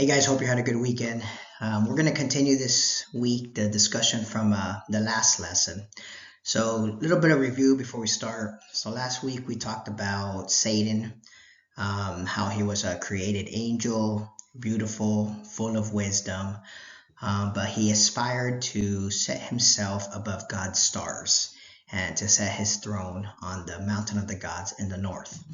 Hey guys, hope you had a good weekend. We're going to continue this week the discussion from the last lesson. So, a little bit of review before we start. So, last week we talked about Satan, how he was a created angel, beautiful, full of wisdom, but he aspired to set himself above God's stars and to set his throne on the mountain of the gods in the north.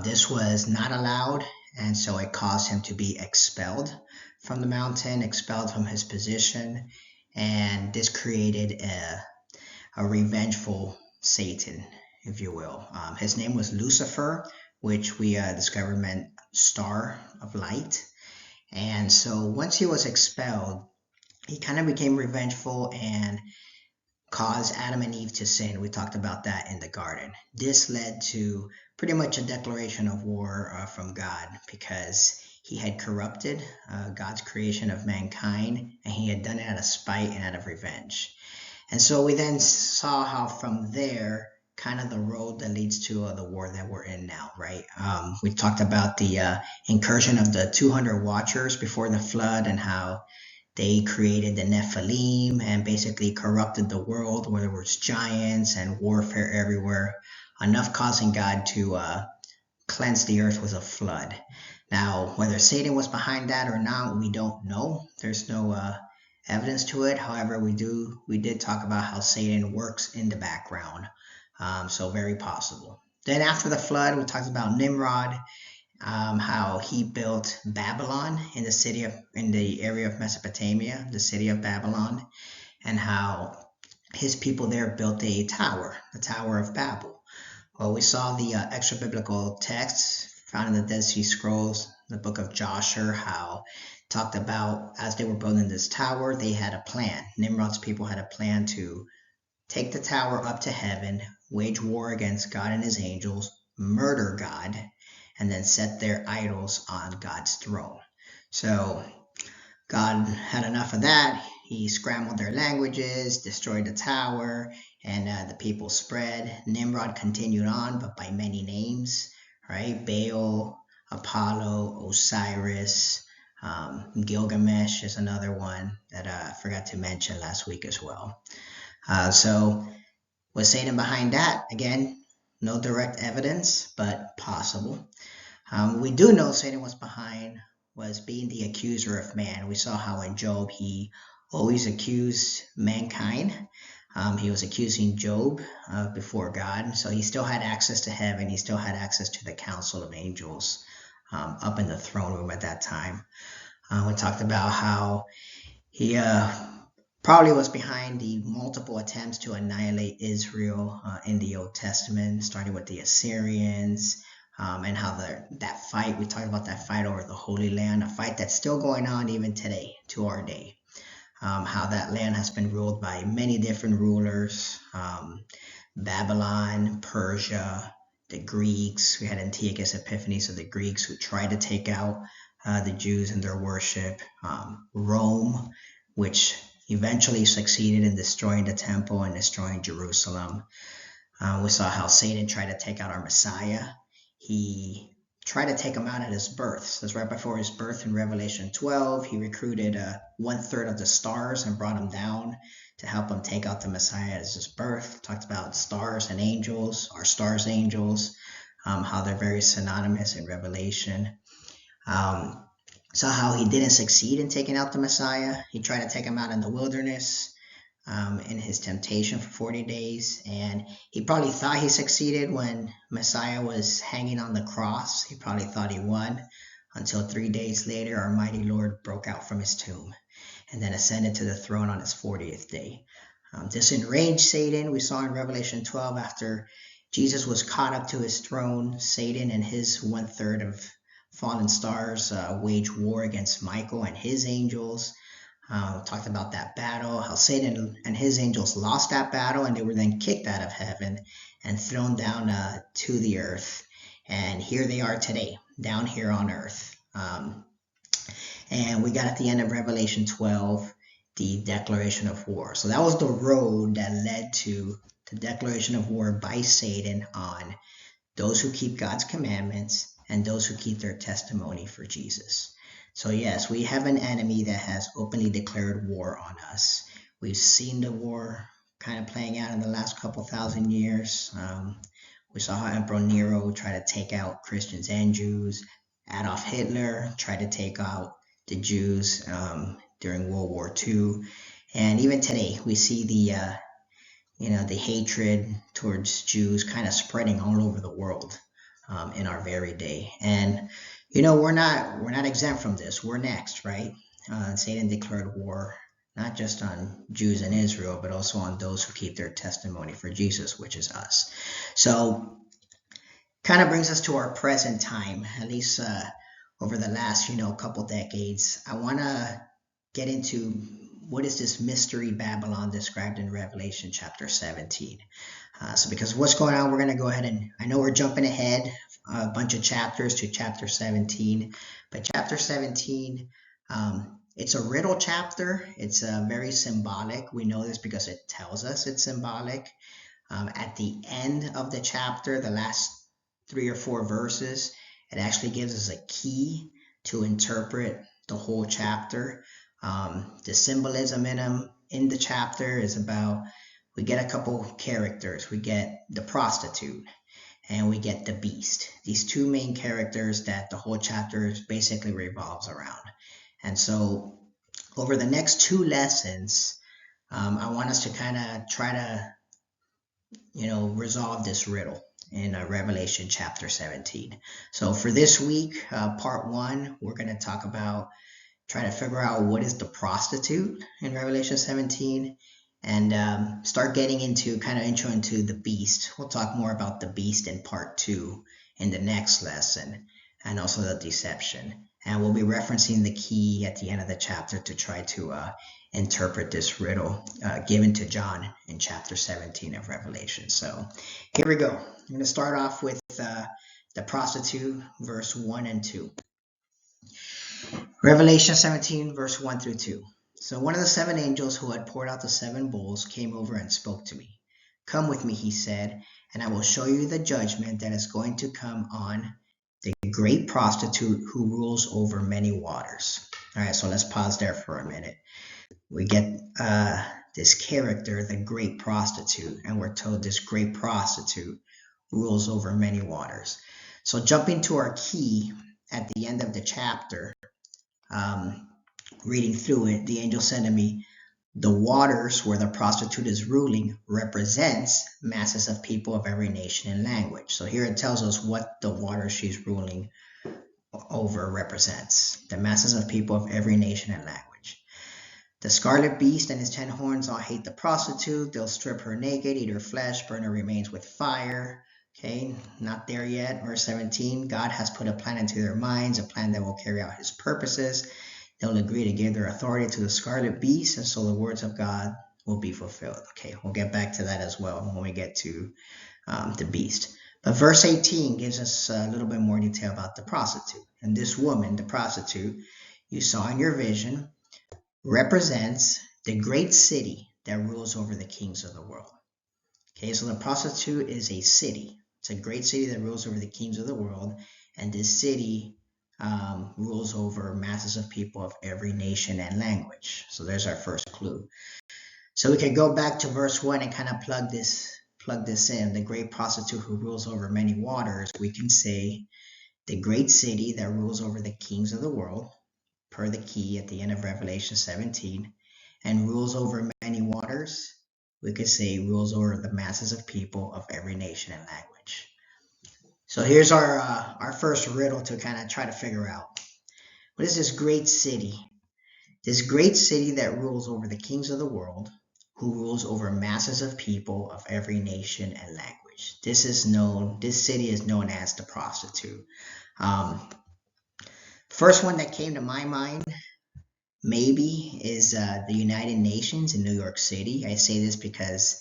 This was not allowed, and so it caused him to be expelled from the mountain, expelled from his position, and this created a revengeful Satan, if you will. His name was Lucifer, which we discovered meant star of light. And so once he was expelled, he kind of became revengeful and caused Adam and Eve to sin. We talked about that in the garden. This led to pretty much a declaration of war from God because he had corrupted God's creation of mankind, and he had done it out of spite and out of revenge. And so we then saw how from there, kind of the road that leads to the war that we're in now, right? We talked about the incursion of the 200 watchers before the flood and how they created the Nephilim and basically corrupted the world where there was giants and warfare everywhere, enough causing God to cleanse the earth with a flood. Now, whether Satan was behind that or not, we don't know. There's no evidence to it. However, we did talk about how Satan works in the background, so very possible. Then after the flood, we talked about Nimrod, how he built Babylon in the area of Mesopotamia, the city of Babylon, and how his people there built a tower, the Tower of Babel. Well, we saw the extra biblical texts found in the Dead Sea Scrolls, the book of Joshua, how talked about as they were building this tower, they had a plan. Nimrod's people had a plan to take the tower up to heaven, wage war against God and his angels, murder God, and then set their idols on God's throne. So God had enough of that. He scrambled their languages, destroyed the tower, and the people spread. Nimrod continued on, but by many names, right? Baal, Apollo, Osiris, Gilgamesh is another one that I forgot to mention last week as well. So was Satan behind that? Again, no direct evidence, but possible. We do know Satan was being the accuser of man. We saw how in Job he always accused mankind. He was accusing Job before God, so he still had access to heaven. He still had access to the council of angels up in the throne room at that time. We talked about how he probably was behind the multiple attempts to annihilate Israel in the Old Testament, starting with the Assyrians, and how that fight, we talked about that fight over the Holy Land, a fight that's still going on even today, to our day. How that land has been ruled by many different rulers, Babylon, Persia, the Greeks. We had Antiochus Epiphanes of the Greeks who tried to take out the Jews in their worship. Rome, which eventually succeeded in destroying the temple and destroying Jerusalem. We saw how Satan tried to take out our Messiah. He tried to take him out at his birth. So that's right before his birth in Revelation 12. He recruited 1/3 of the stars and brought him down to help him take out the Messiah at his birth. Talked about stars and angels, or stars angels, how they're very synonymous in Revelation. So how he didn't succeed in taking out the Messiah. He tried to take him out in the wilderness in his temptation for 40 days. And he probably thought he succeeded when Messiah was hanging on the cross. He probably thought he won until 3 days later, our mighty Lord broke out from his tomb and then ascended to the throne on his 40th day. This enraged Satan. We saw in Revelation 12, after Jesus was caught up to his throne, Satan and his 1/3 of fallen stars wage war against Michael and his angels. Talked about that battle, how Satan and his angels lost that battle, and they were then kicked out of heaven and thrown down to the earth. And here they are today, down here on earth. And we got at the end of Revelation 12, the declaration of war. So that was the road that led to the declaration of war by Satan on those who keep God's commandments and those who keep their testimony for Jesus. So yes, we have an enemy that has openly declared war on us. We've seen the war kind of playing out in the last couple thousand years. We saw how Emperor Nero tried to take out Christians and Jews. Adolf Hitler tried to take out the Jews during World War II. And even today, we see the hatred towards Jews kind of spreading all over the world in our very day. And we're not exempt from this. We're next, right? Satan declared war not just on Jews in Israel, but also on those who keep their testimony for Jesus, which is us. So, kind of brings us to our present time, at least over the last couple decades. I want to get into what is this mystery Babylon described in Revelation chapter 17. So because of what's going on, we're going to go ahead and, I know we're jumping ahead a bunch of chapters to chapter 17, but chapter 17, it's a riddle chapter. It's very symbolic. We know this because it tells us it's symbolic. At the end of the chapter, the last 3 or 4 verses, it actually gives us a key to interpret the whole chapter. The symbolism in the chapter is about, we get a couple characters. We get the prostitute and we get the beast. These 2 main characters that the whole chapter basically revolves around. And so over the next 2 lessons, I want us to kind of try to, resolve this riddle in Revelation chapter 17. So for this week, part 1, we're going to talk about trying to figure out what is the prostitute in Revelation 17, and start getting into kind of intro into the beast. We'll talk more about the beast in part 2 in the next lesson, and also the deception. And we'll be referencing the key at the end of the chapter to try to interpret this riddle given to John in chapter 17 of Revelation. So here we go. I'm going to start off with the prostitute, verse 1 and 2. Revelation 17, verse 1 through 2. So one of the 7 angels who had poured out the 7 bowls came over and spoke to me. Come with me, he said, and I will show you the judgment that is going to come on the great prostitute who rules over many waters. All right, so let's pause there for a minute. We get this character, the great prostitute, and we're told this great prostitute rules over many waters. So jumping to our key at the end of the chapter, reading through it, the angel said to me, the waters where the prostitute is ruling represents masses of people of every nation and language. So here it tells us what the water she's ruling over represents. The masses of people of every nation and language. The scarlet beast and his 10 horns all hate the prostitute. They'll strip her naked, eat her flesh, burn her remains with fire. Okay, not there yet. Verse 17, God has put a plan into their minds, a plan that will carry out his purposes. They'll agree to give their authority to the scarlet beast, and so the words of God will be fulfilled. Okay, we'll get back to that as well when we get to the beast. But verse 18 gives us a little bit more detail about the prostitute. And this woman, the prostitute, you saw in your vision, represents the great city that rules over the kings of the world. Okay, so the prostitute is a city. It's a great city that rules over the kings of the world, and this city rules over masses of people of every nation and language. So there's our first clue. So we can go back to verse 1 and kind of plug this in. The great prostitute who rules over many waters. We can say the great city that rules over the kings of the world, per the key at the end of Revelation 17, and rules over many waters. We could say rules over the masses of people of every nation and language. So here's our first riddle to kind of try to figure out. What is this great city? This great city that rules over the kings of the world, who rules over masses of people of every nation and language. This city is known as the prostitute. First one that came to my mind maybe is the United Nations in New York City. I say this because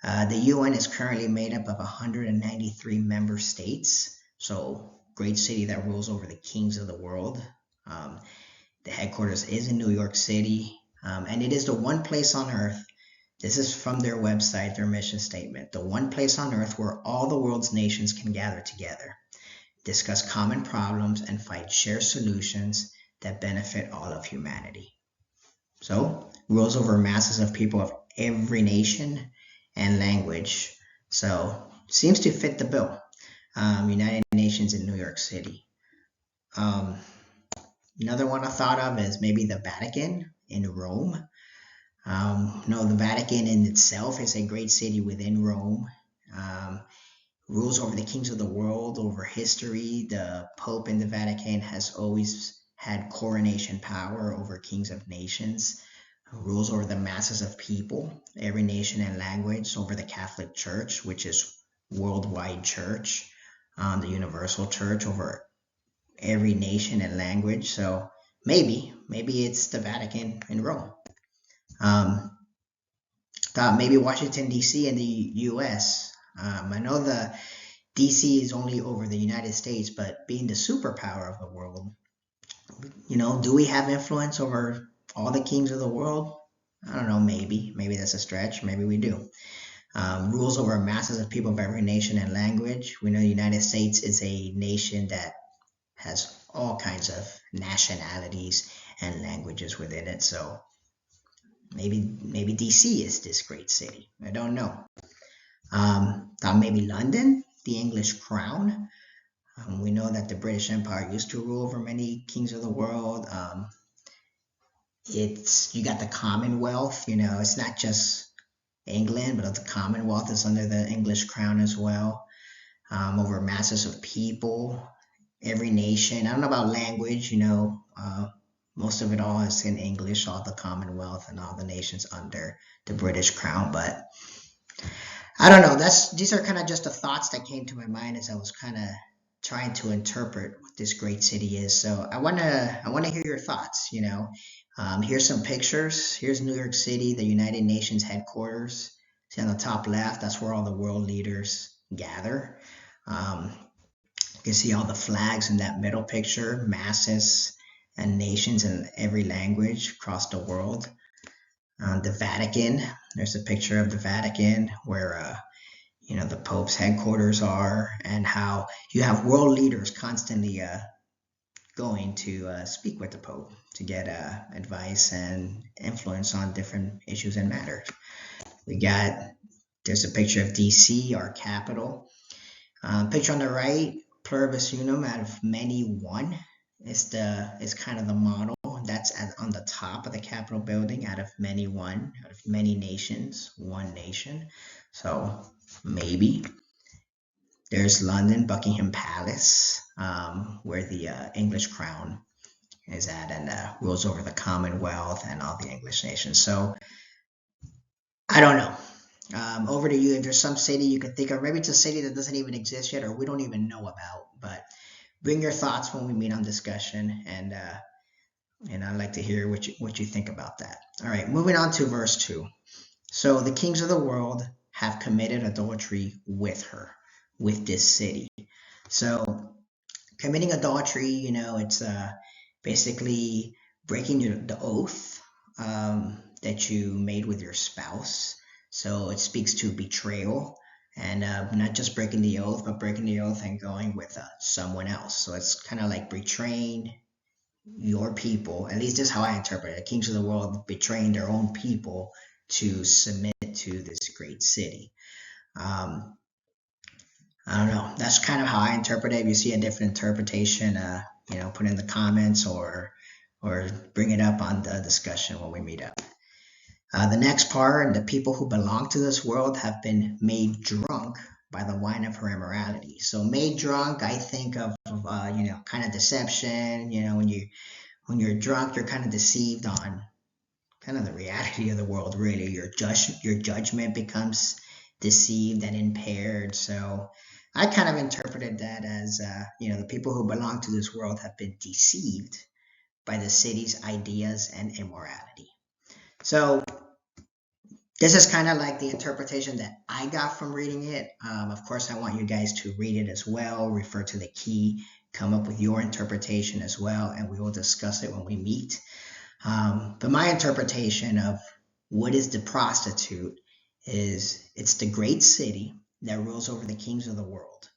the UN is currently made up of 193 member states. So great city that rules over the kings of the world. The headquarters is in New York City, and it is the one place on earth. This is from their website, their mission statement. The one place on earth where all the world's nations can gather together, discuss common problems, and find shared solutions that benefit all of humanity. So, rules over masses of people of every nation and language. So, seems to fit the bill. United Nations in New York City. Um, Another one I thought of is maybe the Vatican in Rome. No, the Vatican in itself is a great city within Rome. Um, Rules over the kings of the world, over history. The Pope in the Vatican has always had coronation power over kings of nations. Rules over the masses of people, every nation and language, over the Catholic Church, which is worldwide church, the universal church, over every nation and language. So maybe it's the Vatican in Rome. Thought maybe Washington D.C. in the U.S. I know the D.C. is only over the United States, but being the superpower of the world, do we have influence over all the kings of the world? I don't know. Maybe that's a stretch. Maybe we do. Rules over masses of people of every nation and language. We know the United States is a nation that has all kinds of nationalities and languages within it. So maybe DC is this great city. I don't know. Thought maybe London, the English crown. We know that the British Empire used to rule over many kings of the world. You got the Commonwealth. It's not just England, but the Commonwealth is under the English crown as well. Over masses of people, every nation. I don't know about language. Most of it all is in English, all the Commonwealth and all the nations under the British crown. But I don't know. These are kind of just the thoughts that came to my mind as I was kind of trying to interpret what this great city is. So I wanna hear your thoughts. Here's some pictures. Here's New York City, the United Nations headquarters. See on the top left, that's where all the world leaders gather. You can see all the flags in that middle picture, masses and nations in every language across the world. The Vatican, there's a picture of the Vatican where the Pope's headquarters are, and how you have world leaders constantly going to speak with the Pope to get advice and influence on different issues and matters. There's a picture of DC, our capital. Picture on the right, pluribus unum, out of many one, is kind of the model. That's on the top of the Capitol building, out of many one, out of many nations, one nation. So maybe. There's London, Buckingham Palace, where the English crown is at, and rules over the Commonwealth and all the English nations. So I don't know. Over to you. If there's some city you can think of, maybe it's a city that doesn't even exist yet or we don't even know about, but bring your thoughts when we meet on discussion, and I'd like to hear what you think about that. All right, moving on to verse 2. So the kings of the world have committed adultery with her, with this city. So committing adultery, it's basically breaking the oath that you made with your spouse. So it speaks to betrayal, and not just breaking the oath, but breaking the oath and going with someone else. So it's kind of like betraying your people. At least this is how I interpret it. The kings of the world betraying their own people to submit to this great city. I don't know. That's kind of how I interpret it. If you see a different interpretation, put in the comments or bring it up on the discussion when we meet up. The next part, the people who belong to this world have been made drunk by the wine of her immorality. So made drunk, I think of kind of deception. When you're drunk, you're kind of deceived on kind of the reality of the world. Really, your judgment becomes deceived and impaired. So I kind of interpreted that as the people who belong to this world have been deceived by the city's ideas and immorality. So this is kind of like the interpretation that I got from reading it. Of course, I want you guys to read it as well, refer to the key, come up with your interpretation as well, and we will discuss it when we meet. But my interpretation of what is the prostitute is it's the great city that rules over the kings of the world,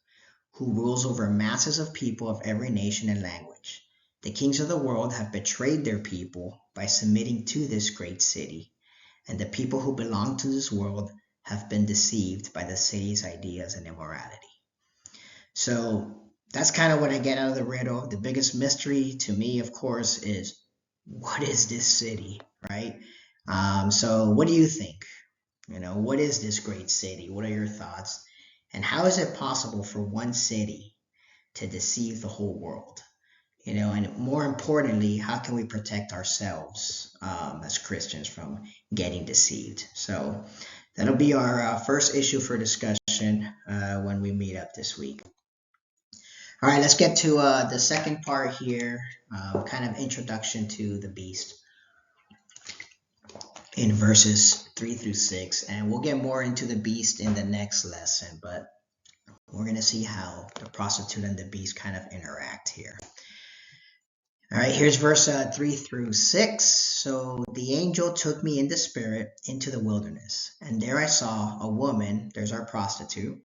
who rules over masses of people of every nation and language. The kings of the world have betrayed their people by submitting to this great city, and the people who belong to this world have been deceived by the city's ideas and immorality. So that's kind of what I get out of the riddle. The biggest mystery to me, of course, is what is this city, right? So what do you think? What is this great city? What are your thoughts? And how is it possible for one city to deceive the whole world? And more importantly, how can we protect ourselves as Christians from getting deceived? So that'll be our first issue for discussion when we meet up this week. All right, let's get to the second part here, kind of introduction to the beast in verses 3 through 6. And we'll get more into the beast in the next lesson, but we're going to see how the prostitute and the beast kind of interact here. All right, here's verse 3 through 6. So the angel took me in the spirit into the wilderness, and there I saw a woman, there's our prostitute,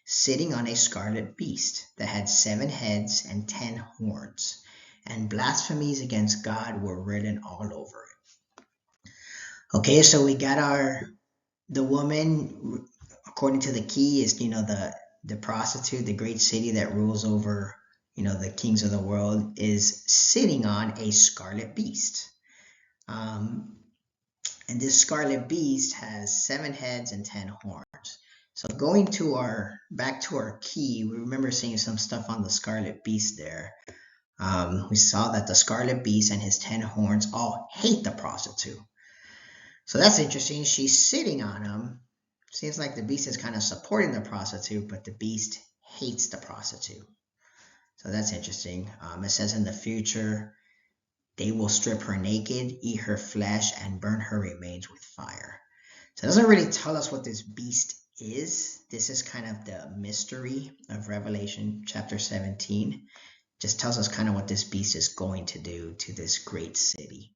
sitting on a scarlet beast that had 7 heads and 10 horns, and blasphemies against God were written all over it. Okay, so we got the woman, according to the key, is the prostitute, the great city that rules over the kings of the world, is sitting on a scarlet beast. And this scarlet beast has 7 heads and 10 horns. So going back to our key, we remember seeing some stuff on the scarlet beast there. We saw that the scarlet beast and his 10 horns all hate the prostitute. So that's interesting. She's sitting on him. Seems like the beast is kind of supporting the prostitute, but the beast hates the prostitute. So that's interesting. It says in the future, they will strip her naked, eat her flesh, and burn her remains with fire. So it doesn't really tell us what this beast is. This is kind of the mystery of Revelation chapter 17. Just tells us kind of what this beast is going to do to this great city.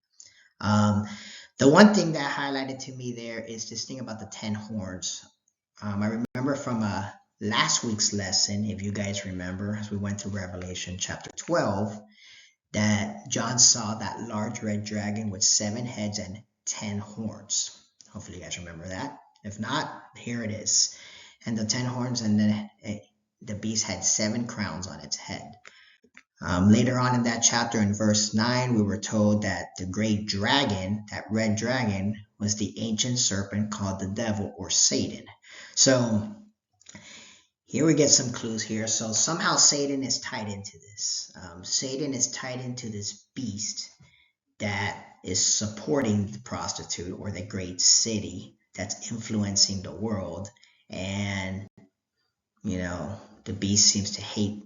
The one thing that highlighted to me there is this thing about the 10 horns. I remember from last week's lesson, if you guys remember, as we went through Revelation chapter 12, that John saw that large red dragon with 7 heads and 10 horns. Hopefully you guys remember that. If not, here it is. And the 10 horns, and then the beast had 7 crowns on its head. Later on in that chapter, in verse 9, we were told that the great dragon, that red dragon, was the ancient serpent called the devil or Satan. So here we get some clues here. So somehow Satan is tied into this. Satan is tied into this beast that is supporting the prostitute or the great city that's influencing the world. And, the beast seems to hate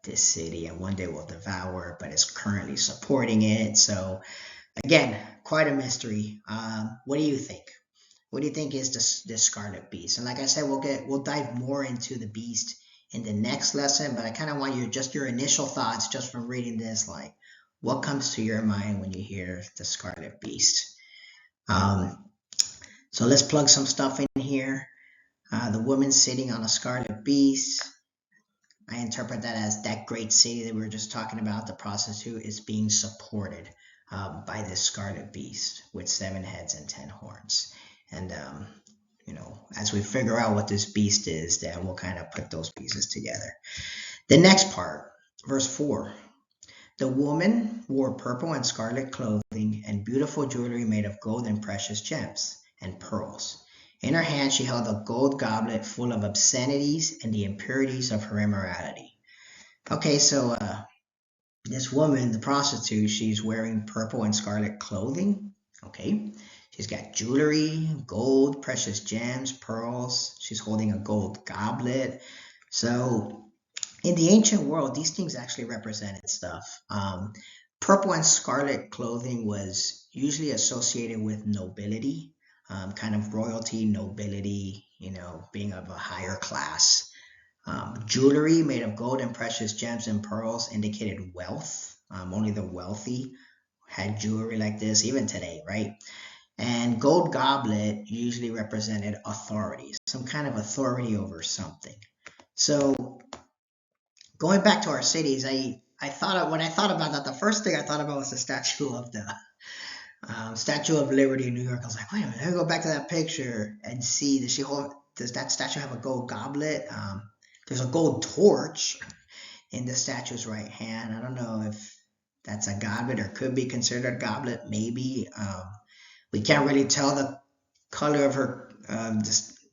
this city and one day will devour it, but is currently supporting it. So again, quite a mystery. What do you think? What do you think is this scarlet beast? And like I said, we'll dive more into the beast in the next lesson, but I kind of want your initial thoughts just from reading this, like what comes to your mind when you hear the scarlet beast? So let's plug some stuff in here. The woman sitting on a scarlet beast. I interpret that as that great city that we were just talking about, the prostitute, is being supported by this scarlet beast with 7 heads and 10 horns. And, as we figure out what this beast is, then we'll kind of put those pieces together. The next part, verse 4. The woman wore purple and scarlet clothing and beautiful jewelry made of gold and precious gems and pearls. In her hand she held a gold goblet full of obscenities and the impurities of her immorality. Okay, so this woman, the prostitute, she's wearing purple and scarlet clothing. Okay, she's got jewelry, gold, precious gems, pearls. She's holding a gold goblet. So in the ancient world, these things actually represented stuff. Purple and scarlet clothing was usually associated with nobility. Kind of royalty, nobility, being of a higher class. Jewelry made of gold and precious gems and pearls indicated wealth. Only the wealthy had jewelry like this, even today, right? And gold goblet usually represented authority, some kind of authority over something. So going back to our cities, when I thought about that, the first thing I thought about was the statue of the Statue of Liberty in New York. I was like, wait a minute, let me go back to that picture and see, does that statue have a gold goblet? There's a gold torch in the statue's right hand. I don't know if that's a goblet or could be considered a goblet, maybe. We can't really tell the color of her,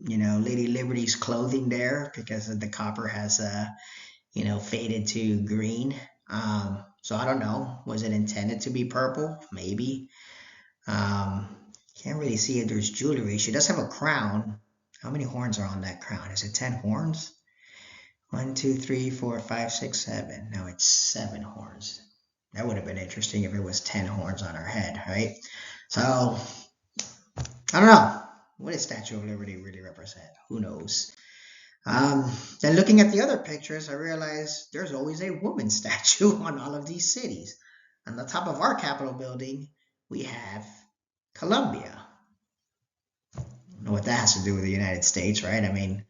Lady Liberty's clothing there because the copper has, faded to green. So I don't know. Was it intended to be purple? Maybe. Um, can't really see if there's jewelry. She does have a crown. How many horns are on that crown? Is it 10 horns? 1, 2, 3, 4, 5, 6, 7. No, it's 7 horns. That would have been interesting if it was 10 horns on her head, right? So, I don't know. What does Statue of Liberty really represent? Who knows? Then looking at the other pictures, I realized there's always a woman statue on all of these cities. On the top of our Capitol building, we have Columbia. I don't know what that has to do with the United States, right? I mean,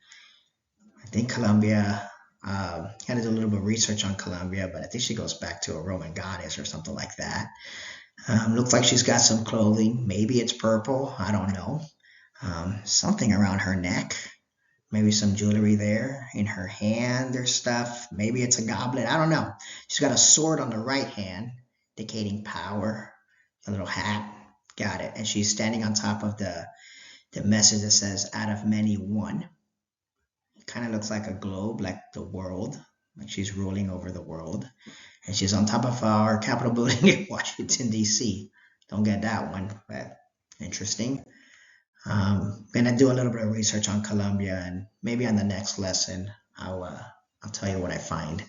I think Columbia, had to do a little bit of research on Columbia, but I think she goes back to a Roman goddess or something like that. Looks like she's got some clothing. Maybe it's purple. I don't know. Something around her neck. Maybe some jewelry there. In her hand, there's stuff. Maybe it's a goblet. I don't know. She's got a sword on the right hand, indicating power. A little hat. Got it. And she's standing on top of the message that says, out of many, one. It kind of looks like a globe, like the world. Like she's ruling over the world. And she's on top of our Capitol building in Washington, D.C. Don't get that one, but interesting. Gonna do a little bit of research on Columbia, and maybe on the next lesson, I'll tell you what I find.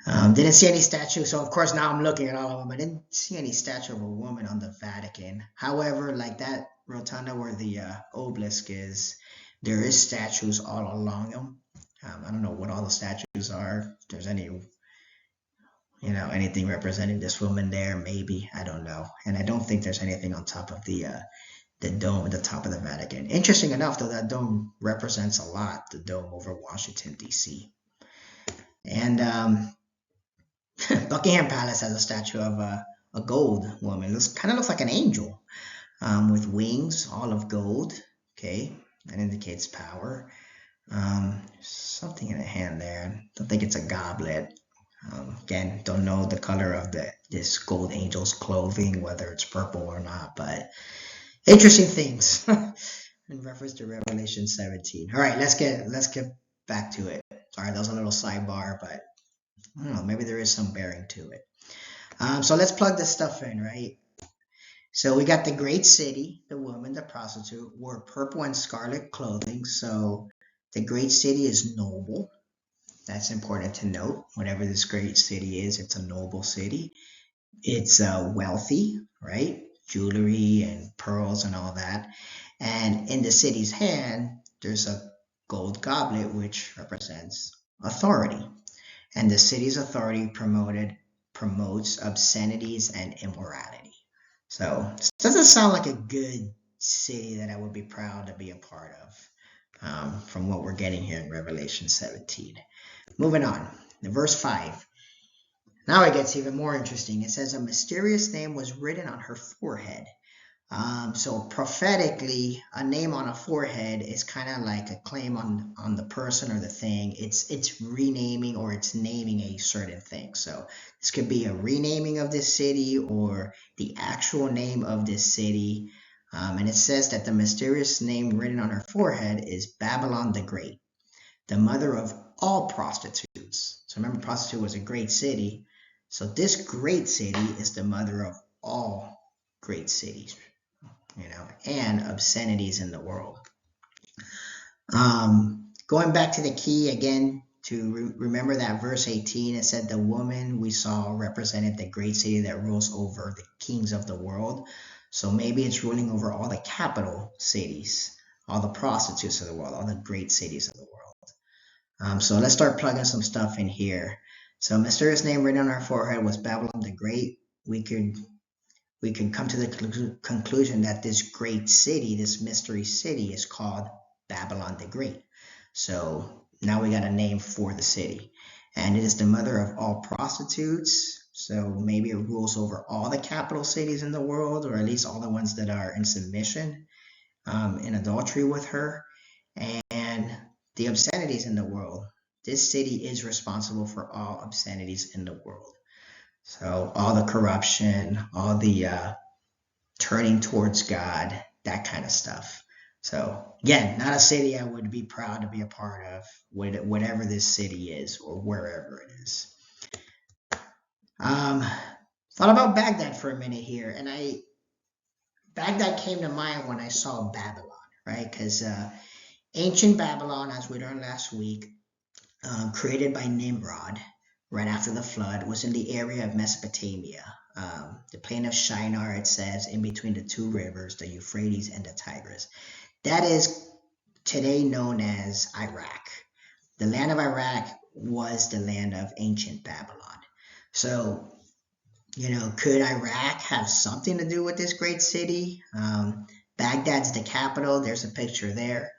Didn't see any statue, so of course now I'm looking at all of them. I didn't see any statue of a woman on the Vatican. However, like that rotunda where the obelisk is, there is statues all along them. I don't know what all the statues are. If there's any, anything representing this woman there, maybe. I don't know. And I don't think there's anything on top of the dome at the top of the Vatican. Interesting enough, though, that dome represents a lot, the dome over Washington, D.C. And Buckingham Palace has a statue of a gold woman. Kind of looks like an angel with wings, all of gold. Okay, that indicates power. Something in the hand there. Don't think it's a goblet. Again, don't know the color of this gold angel's clothing, whether it's purple or not, but interesting things in reference to Revelation 17. All right, let's get back to it. Sorry, that was a little sidebar, but I don't know, maybe there is some bearing to it. So let's plug this stuff in, right? So we got the great city, the woman, the prostitute, wore purple and scarlet clothing. So the great city is noble. That's important to note. Whatever this great city is, it's a noble city. It's wealthy, right? Jewelry and pearls and all that. And in the city's hand, there's a gold goblet, which represents authority. And the city's authority promotes obscenities and immorality. So this doesn't sound like a good city that I would be proud to be a part of, from what we're getting here in Revelation 17. Moving on, verse 5. Now it gets even more interesting. It says a mysterious name was written on her forehead. So prophetically, a name on a forehead is kind of like a claim on the person or the thing. It's renaming or it's naming a certain thing. So this could be a renaming of this city or the actual name of this city. And it says that the mysterious name written on her forehead is Babylon the Great, the mother of all prostitutes. So remember, prostitute was a great city. So this great city is the mother of all great cities, and obscenities in the world. Going back to the key again, to remember that verse 18, it said the woman we saw represented the great city that rules over the kings of the world. So maybe it's ruling over all the capital cities, all the prostitutes of the world, all the great cities of the world. So let's start plugging some stuff in here. So mysterious name written on our forehead was Babylon the Great. We could come to the conclusion that this great city, this mystery city, is called Babylon the Great. So now we got a name for the city. and it is the mother of all prostitutes. So maybe it rules over all the capital cities in the world, or at least all the ones that are in submission, in adultery with her, and the obscenities in the world. This city is responsible for all obscenities in the world. So all the corruption, all the turning towards God, that kind of stuff. So again, not a city I would be proud to be a part of, whatever this city is or wherever it is. Um, Thought about Baghdad for a minute here, and Baghdad came to mind when I saw Babylon, right? Because ancient Babylon, as we learned last week, created by Nimrod right after the flood, was in the area of Mesopotamia, the plain of Shinar, it says, in between the two rivers, the Euphrates and the Tigris. That is today known as Iraq. The land of Iraq was the land of ancient Babylon. So, could Iraq have something to do with this great city? Baghdad's the capital. There's a picture there.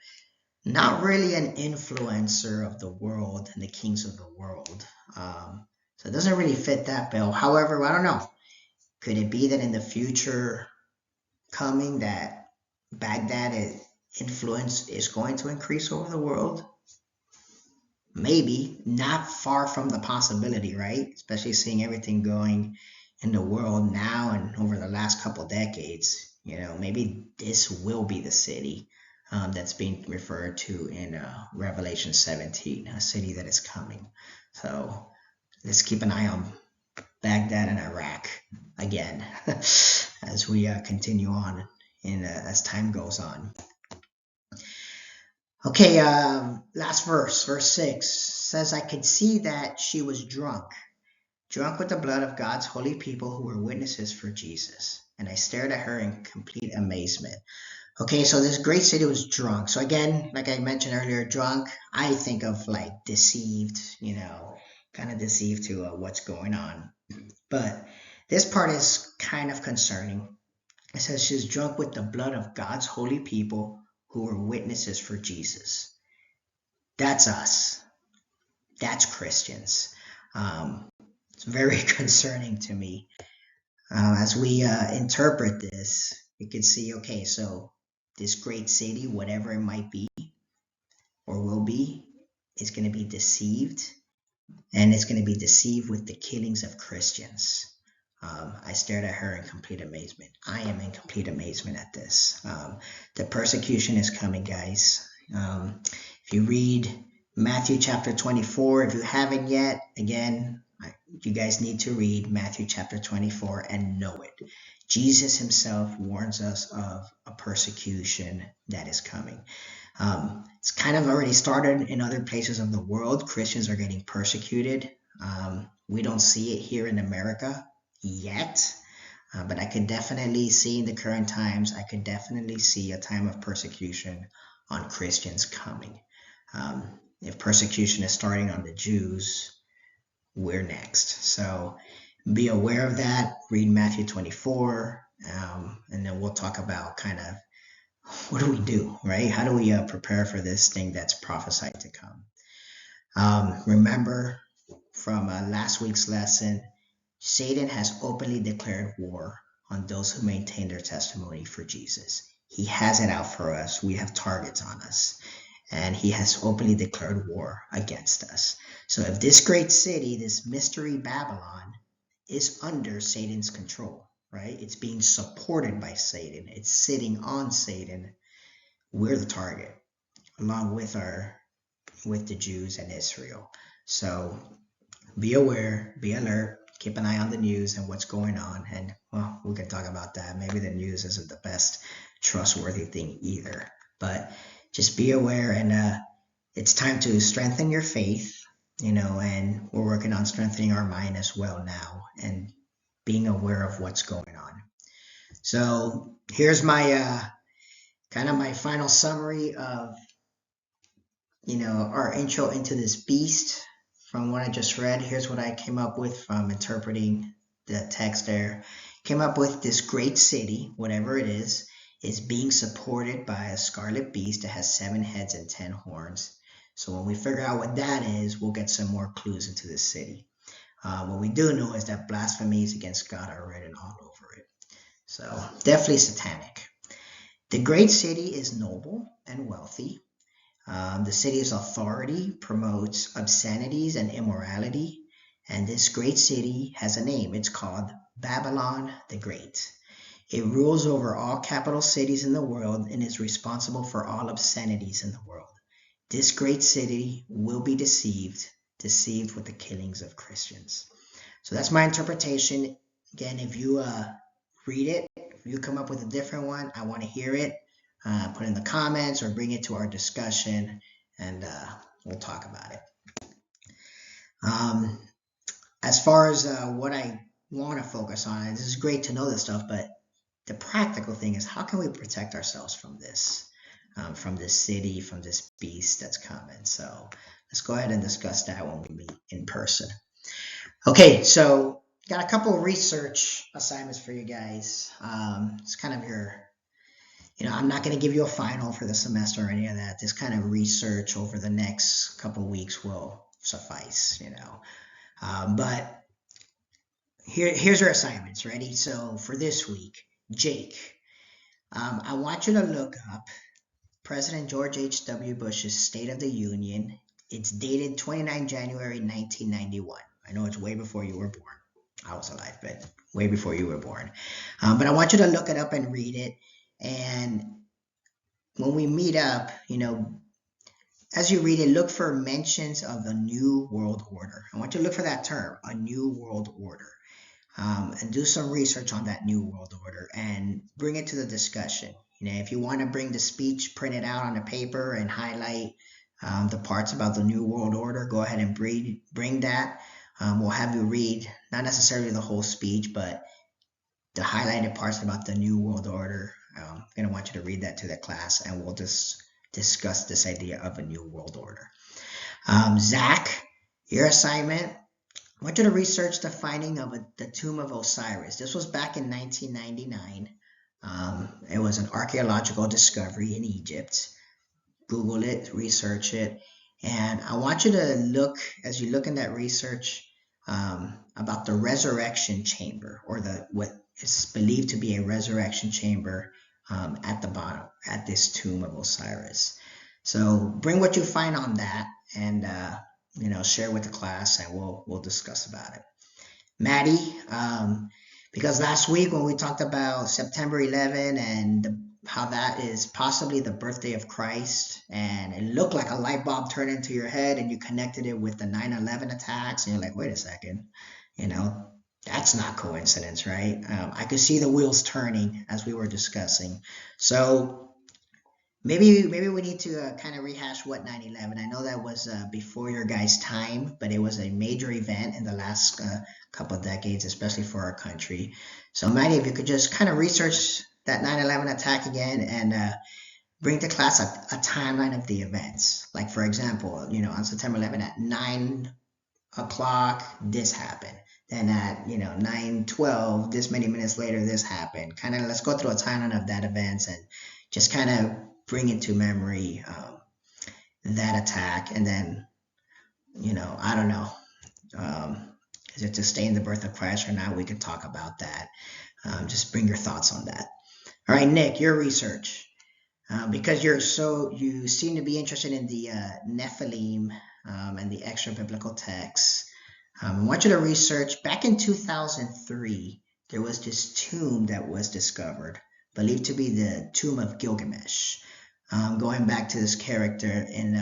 Not really an influencer of the world and the kings of the world. So it doesn't really fit that bill. However, I don't know. Could it be that in the future coming that Baghdad influence is going to increase over the world? Maybe. Not far from the possibility, right? Especially seeing everything going in the world now and over the last couple decades. Maybe this will be the city that's being referred to in Revelation 17, a city that is coming. So let's keep an eye on Baghdad and Iraq again as we continue on as time goes on. Okay, last verse 6 says, I could see that she was drunk with the blood of God's holy people who were witnesses for Jesus. And I stared at her in complete amazement. Okay, so this great city was drunk. So again, like I mentioned earlier, drunk, I think of like deceived, kind of deceived to what's going on. But this part is kind of concerning. It says she's drunk with the blood of God's holy people who were witnesses for Jesus. That's us. That's Christians. It's very concerning to me. As we interpret this, you can see, okay, so this great city, whatever it might be or will be, is going to be deceived, and it's going to be deceived with the killings of Christians. I stared at her in complete amazement. I am in complete amazement at this. The persecution is coming, guys. If you read Matthew chapter 24, if you haven't yet, again, you guys need to read Matthew chapter 24 and know it. Jesus himself warns us of a persecution that is coming. It's kind of already started in other places of the world. Christians are getting persecuted. We don't see it here in America yet, but I could definitely see in the current times, I could definitely see a time of persecution on Christians coming. If persecution is starting on the Jews, we're next. So be aware of that. Read Matthew 24, and then we'll talk about kind of what do we do, right? How do we prepare for this thing that's prophesied to come? Remember from last week's lesson, Satan has openly declared war on those who maintain their testimony for Jesus. He has it out for us. We have targets on us. And he has openly declared war against us. So if this great city, this mystery Babylon, is under Satan's control, right? It's being supported by Satan. It's sitting on Satan. We're the target, along with the Jews and Israel. So be aware, be alert, keep an eye on the news and what's going on. And, well, we can talk about that. Maybe the news isn't the best trustworthy thing either. But just be aware, and it's time to strengthen your faith, and we're working on strengthening our mind as well now and being aware of what's going on. So here's my kind of my final summary of, our intro into this beast from what I just read. Here's what I came up with from interpreting the text there. Came up with this great city, whatever it is being supported by a scarlet beast that has 7 heads and 10 horns. So when we figure out what that is, we'll get some more clues into this city. What we do know is that blasphemies against God are written all over it. So definitely satanic. The great city is noble and wealthy. The city's authority promotes obscenities and immorality. And this great city has a name. It's called Babylon the Great. It rules over all capital cities in the world and is responsible for all obscenities in the world. This great city will be deceived with the killings of Christians. So that's my interpretation. Again, if you read it, if you come up with a different one, I want to hear it. Put in the comments or bring it to our discussion, and we'll talk about it. As far as what I want to focus on, this is great to know this stuff, but the practical thing is how can we protect ourselves from this city, from this beast that's coming? So let's go ahead and discuss that when we meet in person. Okay, so got a couple of research assignments for you guys. It's kind of your, I'm not going to give you a final for the semester or any of that. This kind of research over the next couple of weeks will suffice, but here's your assignments. Ready? So for this week, Jake, I want you to look up President George H.W. Bush's State of the Union. It's dated 29 January 1991. I know it's way before you were born. I was alive, but way before you were born. But I want you to look it up and read it. And when we meet up, as you read it, look for mentions of a new world order. I want you to look for that term, a new world order, and do some research on that new world order and bring it to the discussion. If you want to bring the speech printed out on a paper and highlight the parts about the new world order, go ahead and bring that. We'll have you read not necessarily the whole speech, but the highlighted parts about the new world order. I'm going to want you to read that to the class, and we'll just discuss this idea of a new world order. Zach, your assignment, I want you to research the finding of the tomb of Osiris. This was back in 1999. It was an archaeological discovery in Egypt. Google it, research it. And I want you to look, as you look in that research, about the resurrection chamber, or what is believed to be a resurrection chamber at the bottom, at this tomb of Osiris. So bring what you find on that and, share with the class, and we'll discuss about it. Maddie, because last week when we talked about September 11 and how that is possibly the birthday of Christ, and it looked like a light bulb turned into your head and you connected it with the 9/11 attacks, and you're like, wait a second, that's not coincidence, right? I could see the wheels turning as we were discussing. So maybe we need to kind of rehash what 9/11. I know that was before your guys' time, but it was a major event in the last couple of decades, especially for our country. So Maddie, if you could just kind of research that 9/11 attack again and bring to class a timeline of the events. Like, for example, on September 11 at 9 o'clock, this happened. Then at, 9:12, this many minutes later, this happened. Kind of let's go through a timeline of that events and just kind of bring into memory that attack. And then, I don't know, is it to stay in the birth of Christ or not? We could talk about that. Just bring your thoughts on that. All right, Nick, your research. Because you seem to be interested in the Nephilim and the extra biblical texts. I want you to research. Back in 2003, there was this tomb that was discovered, believed to be the tomb of Gilgamesh. Going back to this character in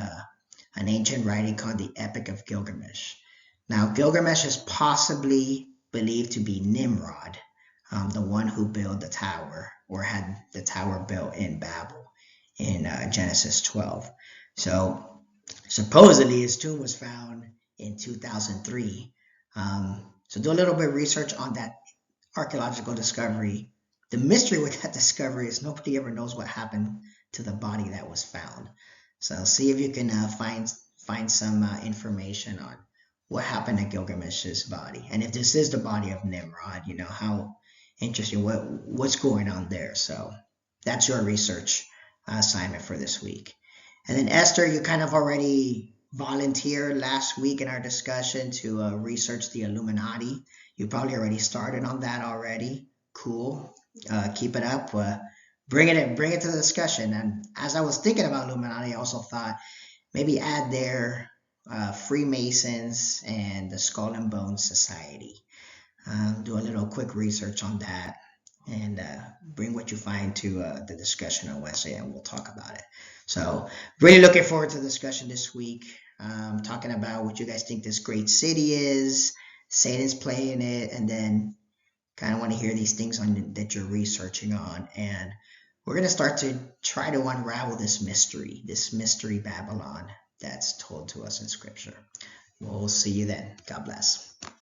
an ancient writing called the Epic of Gilgamesh. Now, Gilgamesh is possibly believed to be Nimrod, the one who built the tower, or had the tower built in Babel in Genesis 12. So supposedly his tomb was found in 2003. So do a little bit of research on that archaeological discovery. The mystery with that discovery is nobody ever knows what happened to the body that was found. So see if you can find some information on what happened to Gilgamesh's body. And if this is the body of Nimrod, how interesting, what's going on there. So that's your research assignment for this week. And then Esther, you kind of already volunteered last week in our discussion to research the Illuminati. You probably already started on that already. Cool. Keep it up. Bring it to the discussion. And as I was thinking about Illuminati, I also thought maybe add there Freemasons and the Skull and Bones Society. Do a little quick research on that and bring what you find to the discussion on Wednesday, and we'll talk about it. So, really looking forward to the discussion this week. Talking about what you guys think this great city is, Satan's playing it, and then kind of want to hear these things that you're researching on. And we're going to start to try to unravel this mystery Babylon that's told to us in Scripture. We'll see you then. God bless.